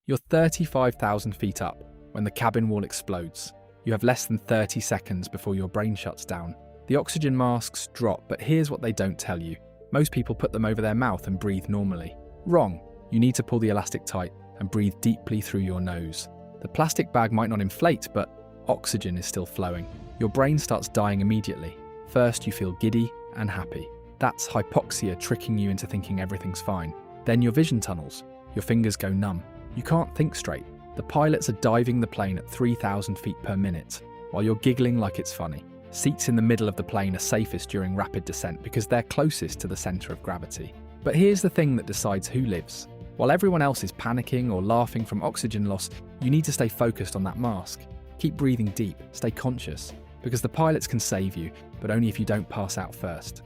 You're 35,000 feet up when the cabin wall explodes. You have less than 30 seconds before your brain shuts down. The oxygen masks drop, but here's what they don't tell you. Most people put them over their mouth and breathe normally. Wrong. You need to pull the elastic tight and breathe deeply through your nose. The plastic bag might not inflate, but oxygen is still flowing. Your brain starts dying immediately. First, you feel giddy and happy. That's hypoxia tricking you into thinking everything's fine. Then your vision tunnels. Your fingers go numb. You can't think straight. The pilots are diving the plane at 3,000 feet per minute, while you're giggling like it's funny. Seats in the middle of the plane are safest during rapid descent because they're closest to the center of gravity. But here's the thing that decides who lives. While everyone else is panicking or laughing from oxygen loss, you need to stay focused on that mask. Keep breathing deep, stay conscious, because the pilots can save you, but only if you don't pass out first.